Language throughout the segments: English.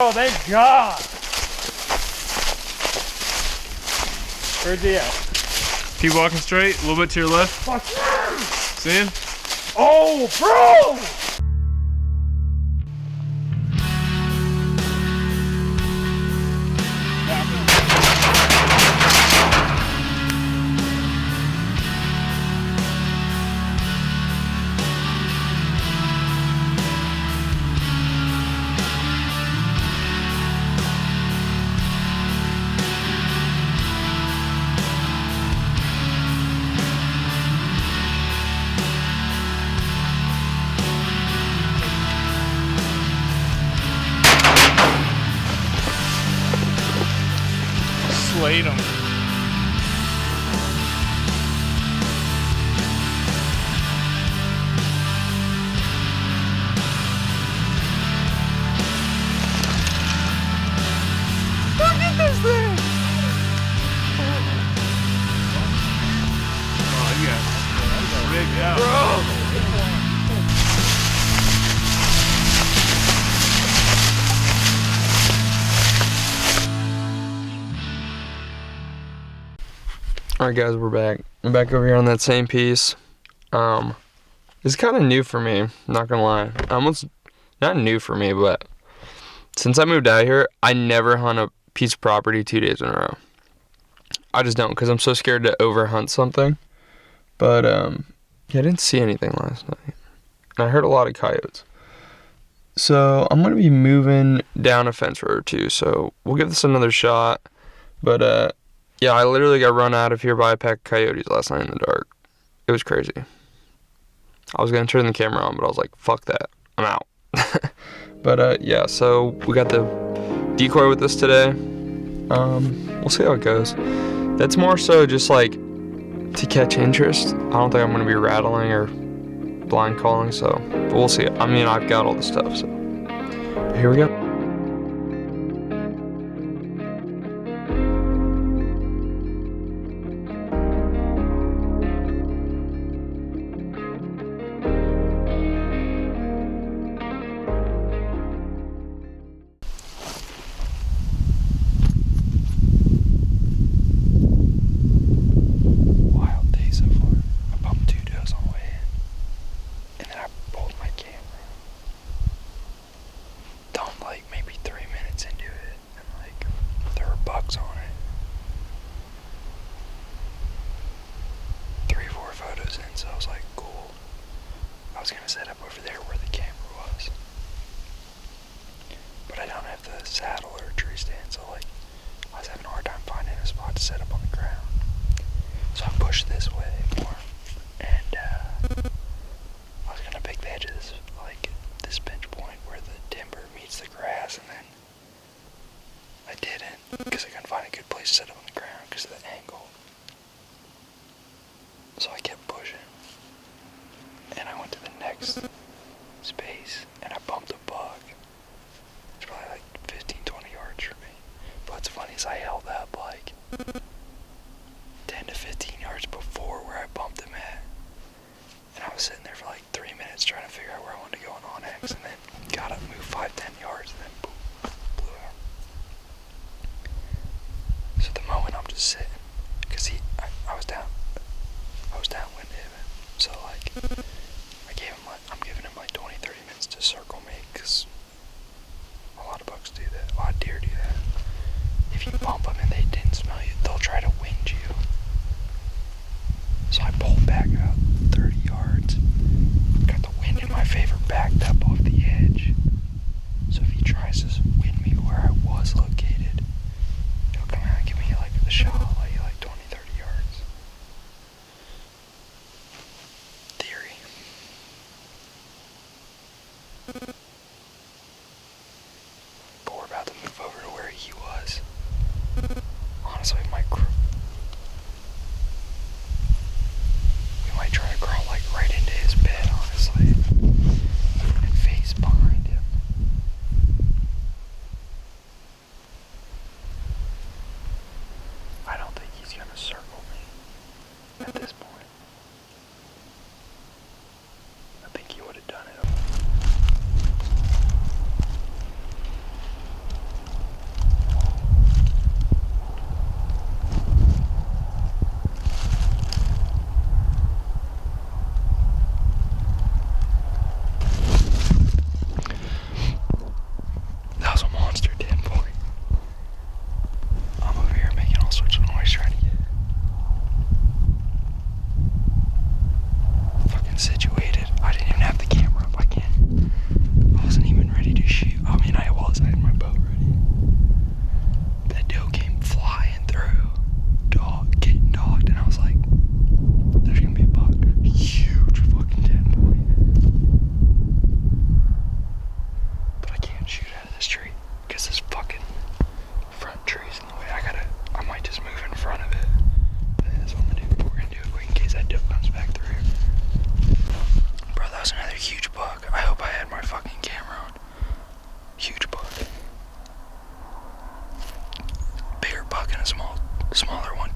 Oh, thank God. Where's he at? Keep walking straight, a little bit to your left. Fuck. See him? Oh, bro! Slayed him. Look at this thing! Oh, you got rigged out. Bro! Alright guys, we're back. I'm back over here on that same piece. It's kind of new for me, not gonna lie. Almost, not new for me, but since I moved out here, I never hunt a piece of property 2 days in a row. I just don't, because I'm so scared to overhunt something. But, yeah, I didn't see anything last night. And I heard a lot of coyotes. So, I'm gonna be moving down a fence row or two, so we'll give this another shot. But, yeah, I literally got run out of here by a pack of coyotes last night in the dark. It was crazy. I was going to turn the camera on, but I was like, fuck that. I'm out. But, yeah, so we got the decoy with us today. We'll see how it goes. That's more so just, like, to catch interest. I don't think I'm going to be rattling or blind calling, so but we'll see. I mean, I've got all the stuff, so but here we go. So I was like, cool. I was gonna set up over there where the camera was, but I don't have the saddle or tree stand, so like I was having a hard time finding a spot to set up on the ground. So I pushed this way more, and I was gonna pick the edge of this, like this pinch point where the timber meets the grass, and then I didn't because I couldn't find a good place to set up on the ground because of the angle. So I kept pushing. And I went to the next space, and I bumped a buck. It's probably like 15, 20 yards from me. But what's funny is I held up like 10 to 15 yards before where I bumped him at. And I was sitting there for like 3 minutes trying to figure out where I wanted to go on X, and then got up, moved 5-10 yards, and then boom, blew out. So at the moment I'm just sitting, because I was downwind of him. So like, I'm giving him like 20-30 minutes to circle me, because a lot of bucks do that, a lot of deer do that. If you bump them and they didn't smell you, they'll try to wind you. So I pulled back about 30 yards, got the wind in my favor, backed up off the edge. So if he tries to wind me where I was located, he'll come out and give me like the shot like 20-30 yards. Theory.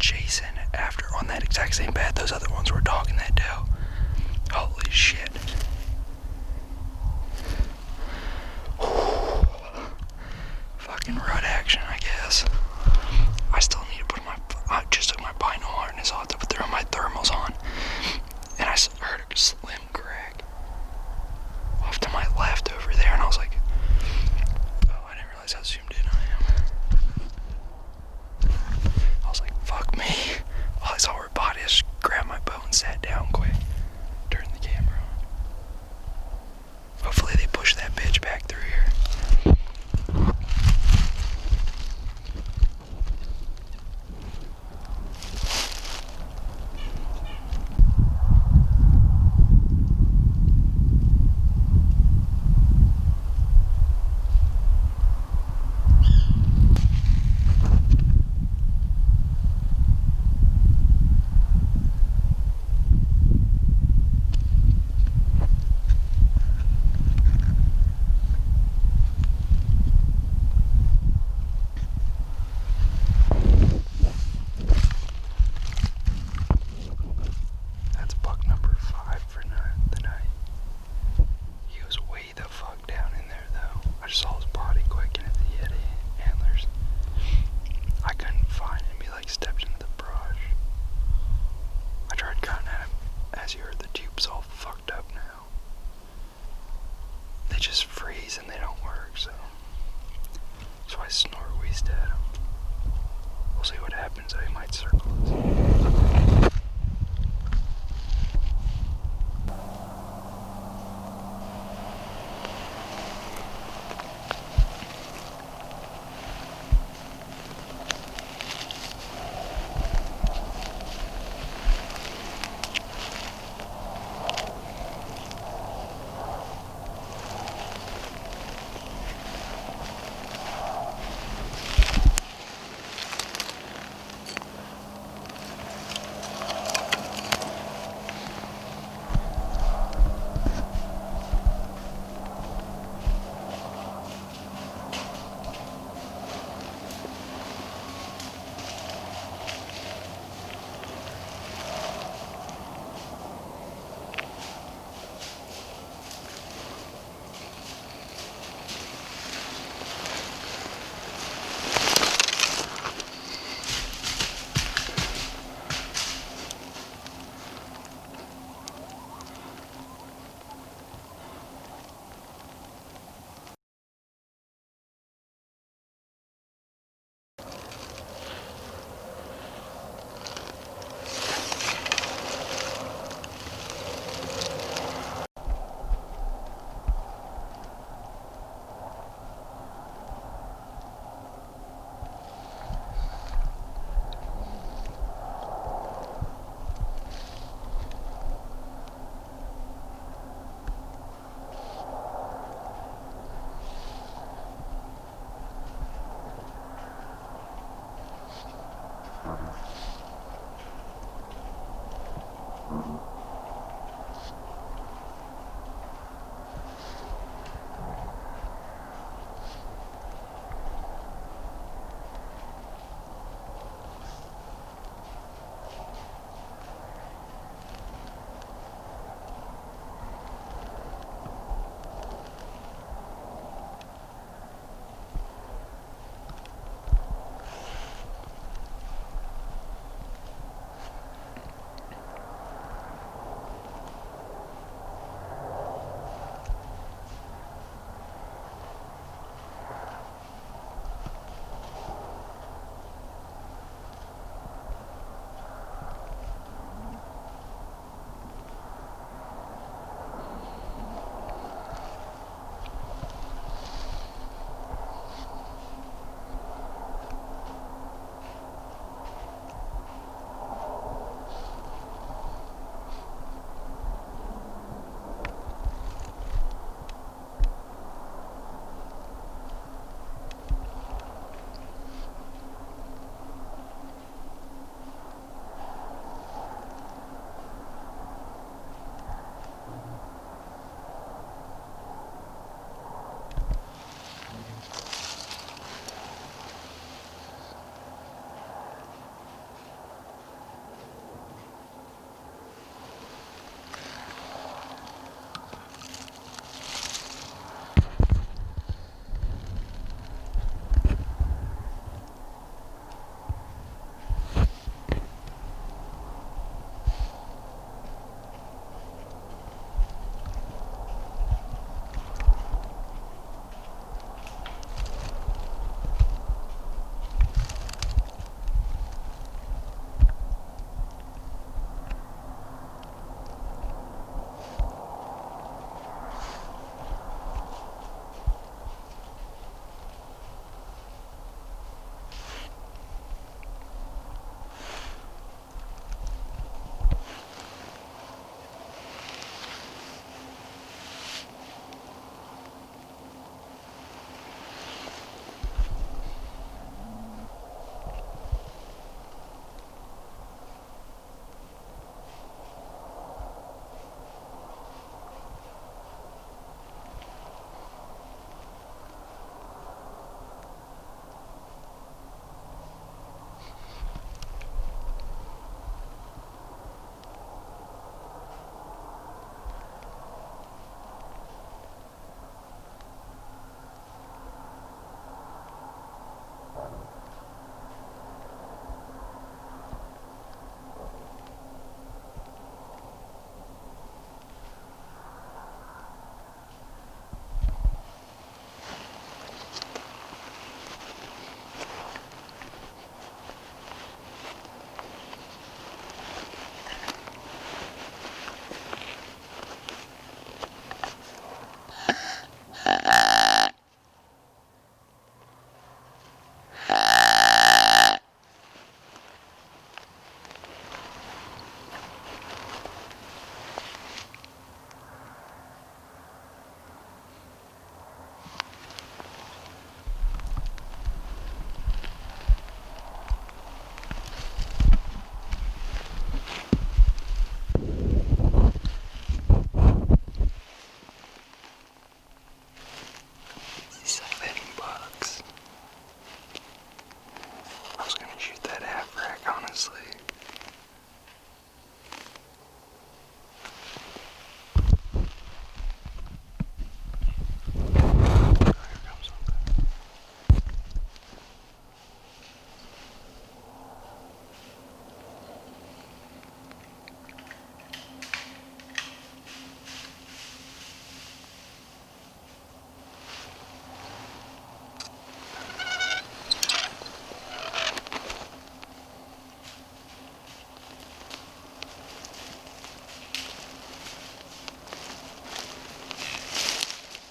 Jason after on that exact same bed. Those other ones were dogging that doe. Holy shit. Fucking rut action, I guess. I still need to put I just took my bino harness off to throw my thermals on. And I heard a slim crack off to my left over there, and I was like, oh, I didn't realize how zoomed in I am. I was like, fuck me. All I saw her body, I just grabbed my bow and sat down quick. Turned the camera on. Hopefully they push that bitch back through here.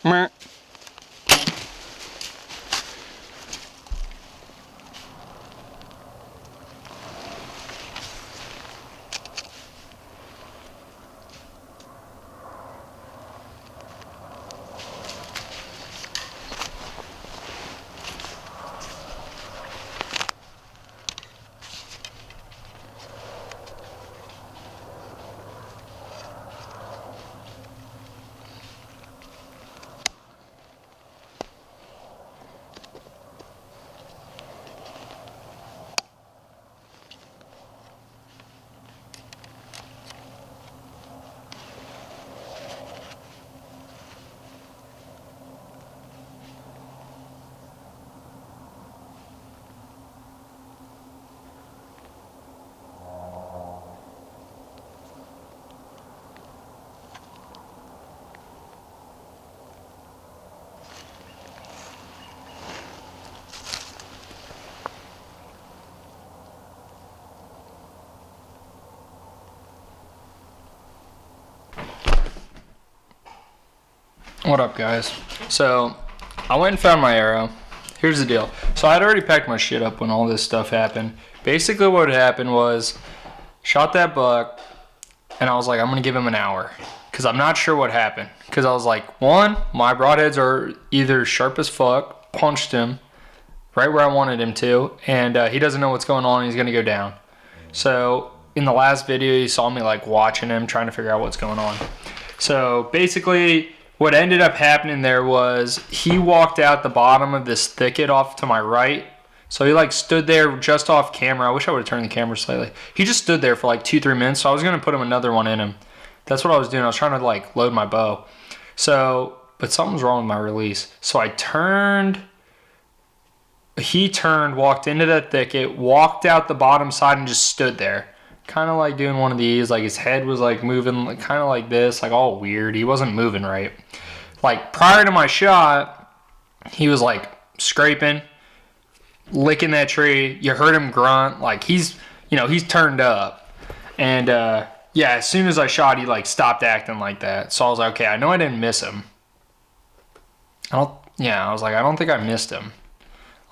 Meh. What up, guys? So I went and found my arrow. Here's the deal. So I'd already packed my shit up when all this stuff happened. Basically what happened was shot that buck and I was like, I'm gonna give him an hour because I'm not sure what happened. Because I was like, one, my broadheads are either sharp as fuck, punched him right where I wanted him to, and he doesn't know what's going on and he's gonna go down. So in the last video you saw me like watching him trying to figure out what's going on. So basically what ended up happening there was he walked out the bottom of this thicket off to my right. So he like stood there just off camera. I wish I would have turned the camera slightly. He just stood there for like 2-3 minutes. So I was going to put him another one in him. That's what I was doing. I was trying to like load my bow. So, but something was wrong with my release. So I turned, he turned, walked into that thicket, walked out the bottom side and just stood there. Kind of like doing one of these, like his head was like moving kind of like this, like all weird. He wasn't moving right. Like prior to my shot, he was like scraping, licking that tree. You heard him grunt, like he's, you know, he's turned up. And yeah, as soon as I shot, he like stopped acting like that. So I was like, okay, I know I didn't miss him. I was like, I don't think I missed him.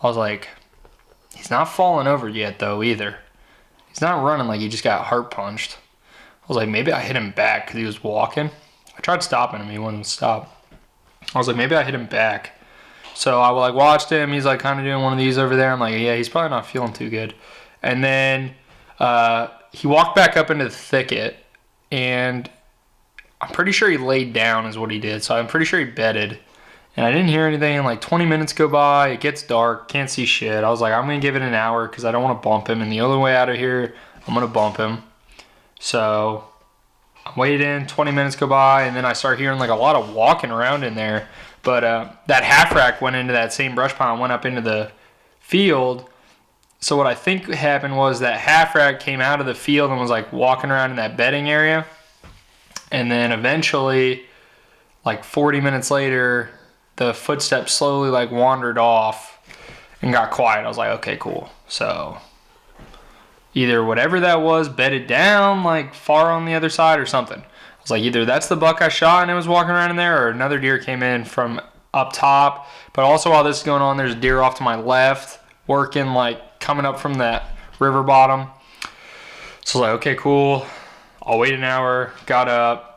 I was like, he's not falling over yet though either. He's not running like he just got heart punched. I was like, maybe I hit him back because he was walking. I tried stopping him. He wouldn't stop. I was like, maybe I hit him back. So I like watched him. He's like kind of doing one of these over there. I'm like, yeah, he's probably not feeling too good. And then he walked back up into the thicket. And I'm pretty sure he laid down is what he did. So I'm pretty sure he bedded. And I didn't hear anything. Like 20 minutes go by. It gets dark. Can't see shit. I was like, I'm going to give it an hour because I don't want to bump him. And the only way out of here, I'm going to bump him. So I'm waiting. 20 minutes go by. And then I start hearing like a lot of walking around in there. But that half rack went into that same brush pile and went up into the field. So what I think happened was that half rack came out of the field and was like walking around in that bedding area. And then eventually, like 40 minutes later, the footsteps slowly like wandered off and got quiet. I was like, okay, cool. So either whatever that was bedded down like far on the other side or something. I was like, either that's the buck I shot and it was walking around in there, or another deer came in from up top. But also while this is going on, there's a deer off to my left working, like coming up from that river bottom. So I was like, okay, cool. I'll wait an hour. Got up.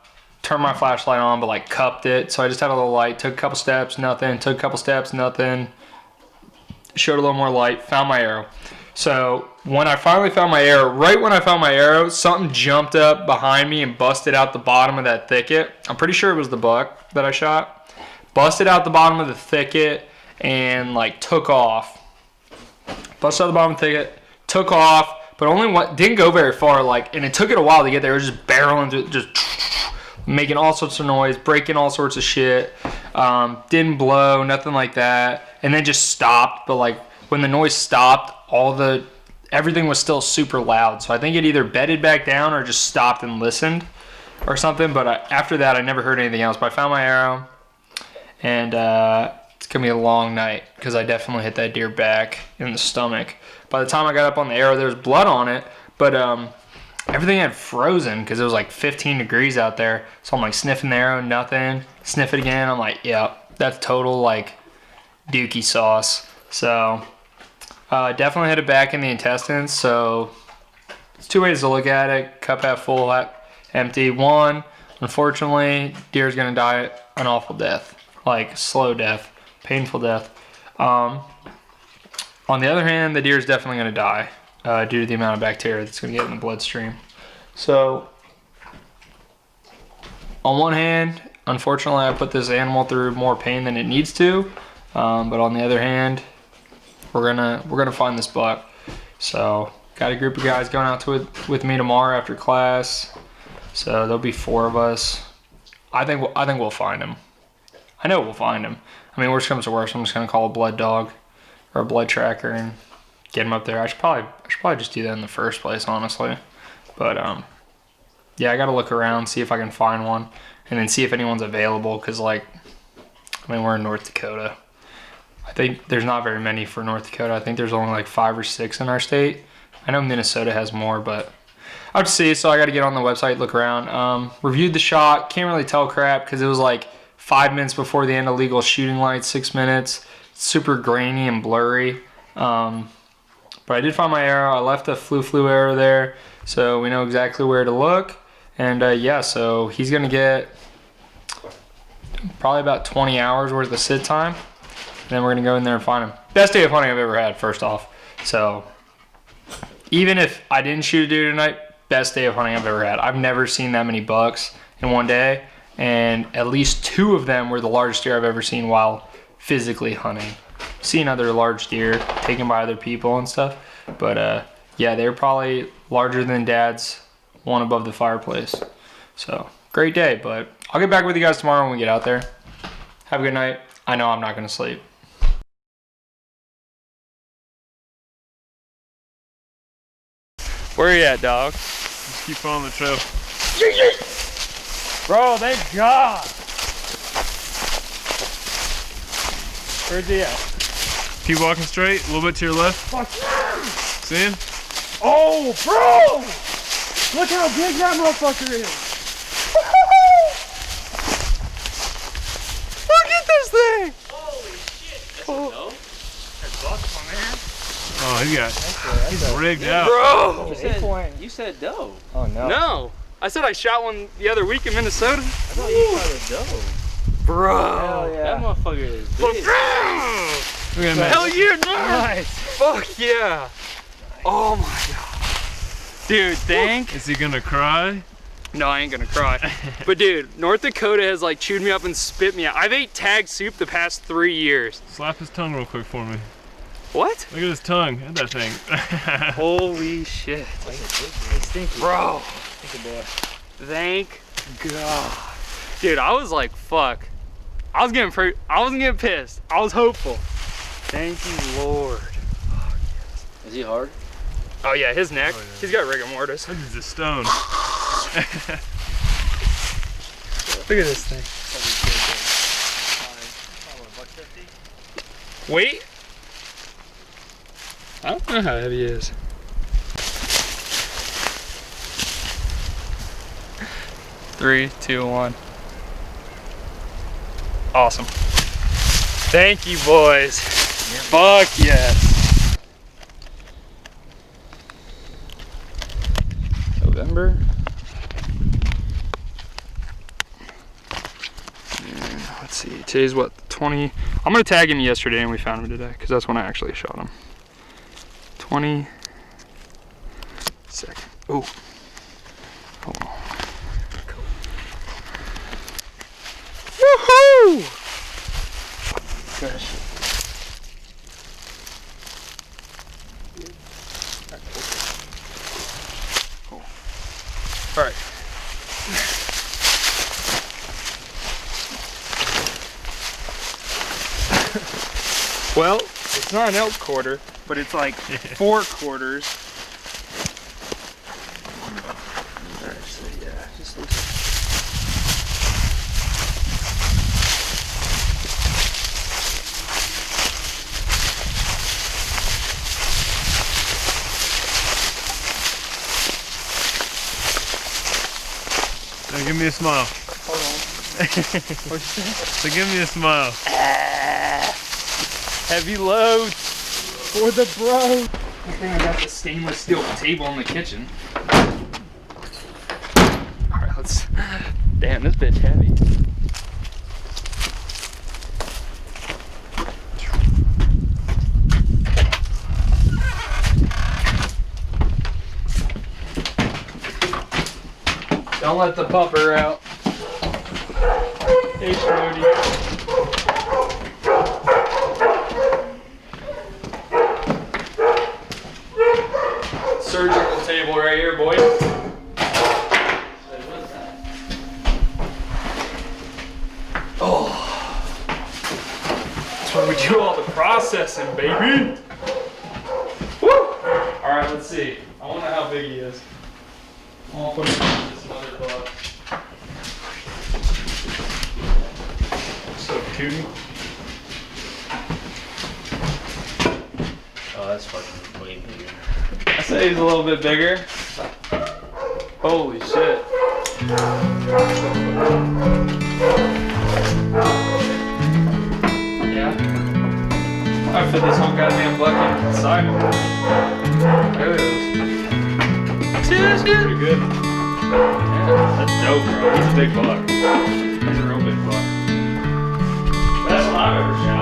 Turned my flashlight on, but like cupped it. So I just had a little light, took a couple steps, nothing, took a couple steps, nothing. Showed a little more light, found my arrow. So when I finally found my arrow, right when I found my arrow, something jumped up behind me and busted out the bottom of that thicket. I'm pretty sure it was the buck that I shot. Busted out the bottom of the thicket and like took off. Busted out the bottom of the thicket, took off, but didn't go very far. Like, and it took it a while to get there. It was just barreling, just making all sorts of noise, breaking all sorts of shit. Didn't blow, nothing like that. And then just stopped. But like when the noise stopped, everything was still super loud. So I think it either bedded back down or just stopped and listened or something. But after that, I never heard anything else. But I found my arrow. And it's going to be a long night because I definitely hit that deer back in the stomach. By the time I got up on the arrow, there was blood on it. But everything had frozen because it was like 15 degrees out there. So I'm like sniffing the arrow, nothing. Sniff it again. I'm like, yep, that's total like dookie sauce. So definitely hit it back in the intestines. So there's two ways to look at it: cup half full, half empty. One, unfortunately, deer's gonna die an awful death, like slow death, painful death. On the other hand, the deer is definitely going to die due to the amount of bacteria that's going to get in the bloodstream. So, on one hand, unfortunately, I put this animal through more pain than it needs to. But on the other hand, we're gonna find this buck. So, got a group of guys going out to it with me tomorrow after class. So there'll be 4 of us. I think we'll find him. I know we'll find him. I mean, worst comes to worst, I'm just gonna call a blood dog or a blood tracker and get him up there. I should probably just do that in the first place, honestly. But yeah, I gotta look around, see if I can find one, and then see if anyone's available. Cause like, I mean, we're in North Dakota. I think there's not very many for North Dakota. I think there's only like 5 or 6 in our state. I know Minnesota has more, but I'll just see. So I got to get on the website, look around. Reviewed the shot. Can't really tell crap because it was like 5 minutes before the end of legal shooting light, 6 minutes. Super grainy and blurry. But I did find my arrow. I left a flu arrow there, so we know exactly where to look. And yeah, so he's gonna get probably about 20 hours worth of sit time. And then we're gonna go in there and find him. Best day of hunting I've ever had, first off. So even if I didn't shoot a deer tonight, best day of hunting I've ever had. I've never seen that many bucks in one day, and at least 2 of them were the largest deer I've ever seen while physically hunting. Seen other large deer taken by other people and stuff, but yeah, they're probably larger than Dad's one above the fireplace. So great day, but I'll get back with you guys tomorrow when we get out there. Have a good night. I know I'm not gonna sleep. Where you at, dog? Just keep following the trail. Bro, thank God. Where's he at? Keep walking straight, a little bit to your left. Fuck yeah. See him? Oh, bro! Look how big that motherfucker is. Look at this thing! Holy shit! Oh, he's rigged out. Bro! You said doe. Oh no. No! I said I shot one the other week in Minnesota. I thought you shot a doe. Bro! Hell yeah. That motherfucker is big. Look at that. Hell yeah, Nice. Fuck yeah! Oh my God. Dude, thank... Is he gonna cry? No, I ain't gonna cry. But dude, North Dakota has like chewed me up and spit me out. I've ate tag soup the past 3 years. Slap his tongue real quick for me. What? Look at his tongue. Look at that thing. Holy shit. Stinky. Bro, Stinky boy. thank God. Dude, I was like, fuck. I wasn't getting pissed. I was hopeful. Thank you, Lord. Is he hard? Oh yeah, his neck. Oh, yeah. He's got rigor mortis. Look at the stone. Look at this thing. Wait. I don't know how heavy he is. Three, 2, 1. Awesome. Thank you, boys. Fuck yes. November. And let's see. Today's what? 20. I'm gonna tag him yesterday, and we found him today because that's when I actually shot him. 22nd. Oh. Hold on. Woohoo! Gosh. Cool. All right. Well, it's not an elk quarter, but it's like 4 quarters. Actually, yeah, just looks. Now give me a smile. Hold on. So give me a smile. Heavy loads for the bro. Good thing I got the stainless steel table in the kitchen. Alright, let's. Damn, this bitch heavy. Don't let the pupper out. Hey, Shorty. Surgical table right here, boys. Oh. That's where we do all the processing, baby. Woo! Alright, let's see. I wonder how big he is. I'll put him in this other box. So cute. Oh, that's fucking way bigger. I say he's a little bit bigger. Holy shit. Yeah. I fit this whole goddamn bucket sidewalk. Look at this. See this shit? Pretty good. Yeah, that's dope, bro. He's a big buck. He's a real big buck. Best one I've ever shot.